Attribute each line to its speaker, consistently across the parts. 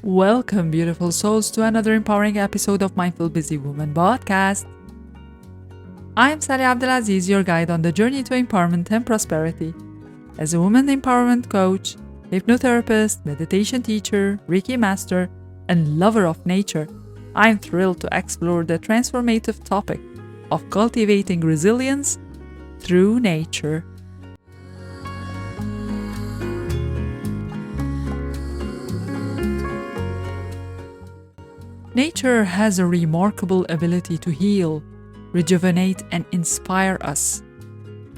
Speaker 1: Welcome, beautiful souls, to another empowering episode of Mindful Busy Woman podcast. I'm Sally AbdelAziz, your guide on the journey to empowerment and prosperity. As a woman empowerment coach, hypnotherapist, meditation teacher, Reiki master, and lover of nature, I'm thrilled to explore the transformative topic of cultivating resilience through nature. Nature has a remarkable ability to heal, rejuvenate, and inspire us.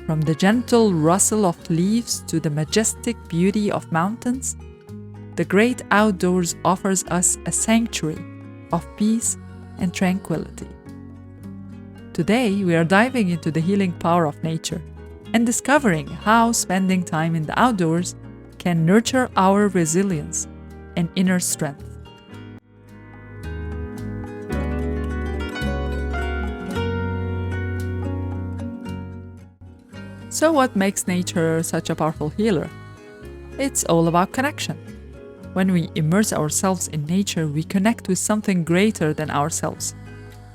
Speaker 1: From the gentle rustle of leaves to the majestic beauty of mountains, the great outdoors offers us a sanctuary of peace and tranquility. Today, we are diving into the healing power of nature and discovering how spending time in the outdoors can nurture our resilience and inner strength. So what makes nature such a powerful healer? It's all about connection. When we immerse ourselves in nature, we connect with something greater than ourselves,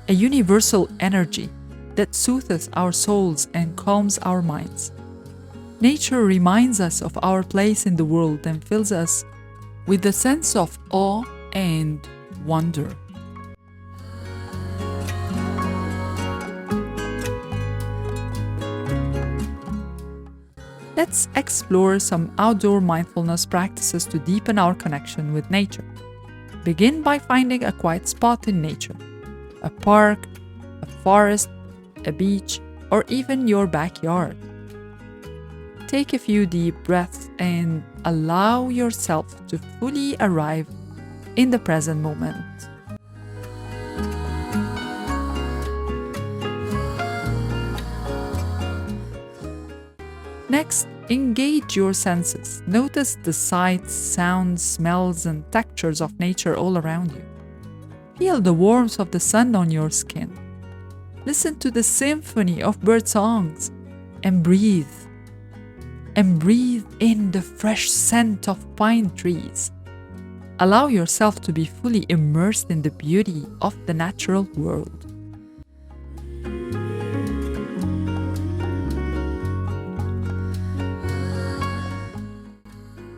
Speaker 1: a universal energy that soothes our souls and calms our minds. Nature reminds us of our place in the world and fills us with a sense of awe and wonder. Let's explore some outdoor mindfulness practices to deepen our connection with nature. Begin by finding a quiet spot in nature, a park, a forest, a beach, or even your backyard. Take a few deep breaths and allow yourself to fully arrive in the present moment. Next, engage your senses. Notice the sights, sounds, smells, and textures of nature all around you. Feel the warmth of the sun on your skin. Listen to the symphony of bird songs and breathe. And breathe in the fresh scent of pine trees. Allow yourself to be fully immersed in the beauty of the natural world.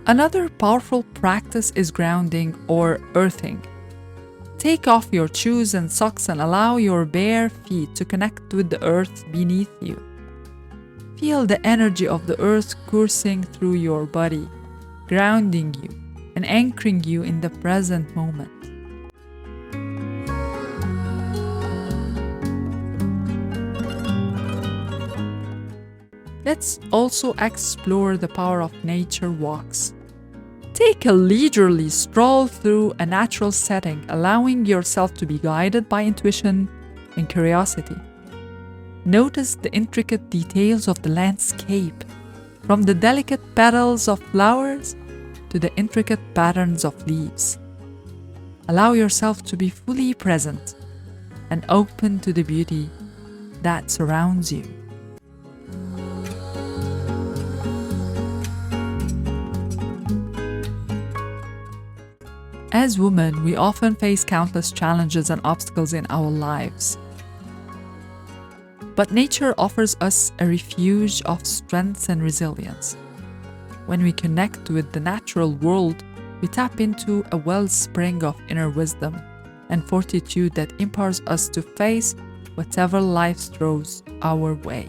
Speaker 1: Another powerful practice is grounding or earthing. Take off your shoes and socks and allow your bare feet to connect with the earth beneath you. Feel the energy of the earth coursing through your body, grounding you and anchoring you in the present moment. Let's also explore the power of nature walks. Take a leisurely stroll through a natural setting, allowing yourself to be guided by intuition and curiosity. Notice the intricate details of the landscape, from the delicate petals of flowers to the intricate patterns of leaves. Allow yourself to be fully present and open to the beauty that surrounds you. As women, we often face countless challenges and obstacles in our lives. But nature offers us a refuge of strength and resilience. When we connect with the natural world, we tap into a wellspring of inner wisdom and fortitude that empowers us to face whatever life throws our way.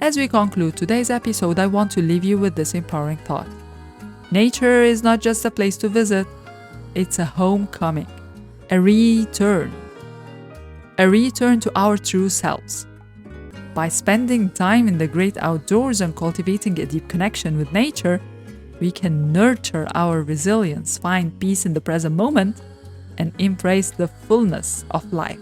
Speaker 1: As we conclude today's episode, I want to leave you with this empowering thought. Nature is not just a place to visit, it's a homecoming, a return to our true selves. By spending time in the great outdoors and cultivating a deep connection with nature, we can nurture our resilience, find peace in the present moment, and embrace the fullness of life.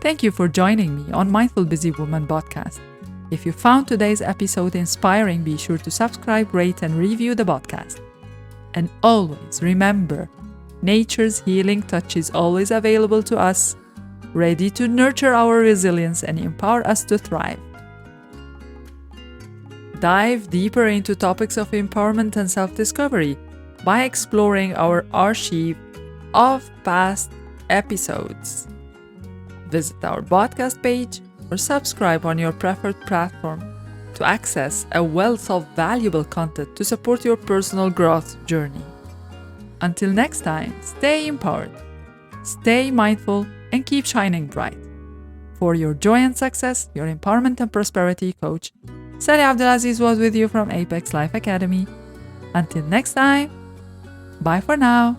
Speaker 1: Thank you for joining me on Mindful Busy Woman podcast. If you found today's episode inspiring, be sure to subscribe, rate, and review the podcast. And always remember, Nature's healing touch is always available to us, ready to nurture our resilience and empower us to thrive. Dive deeper into topics of empowerment and self-discovery by exploring our archive of past episodes. Visit our podcast page or subscribe on your preferred platform to access a wealth of valuable content to support your personal growth journey. Until next time, stay empowered, stay mindful, and keep shining bright. For your joy and success, your empowerment and prosperity coach, Sally AbdelAziz was with you from Apex Life Academy. Until next time, bye for now.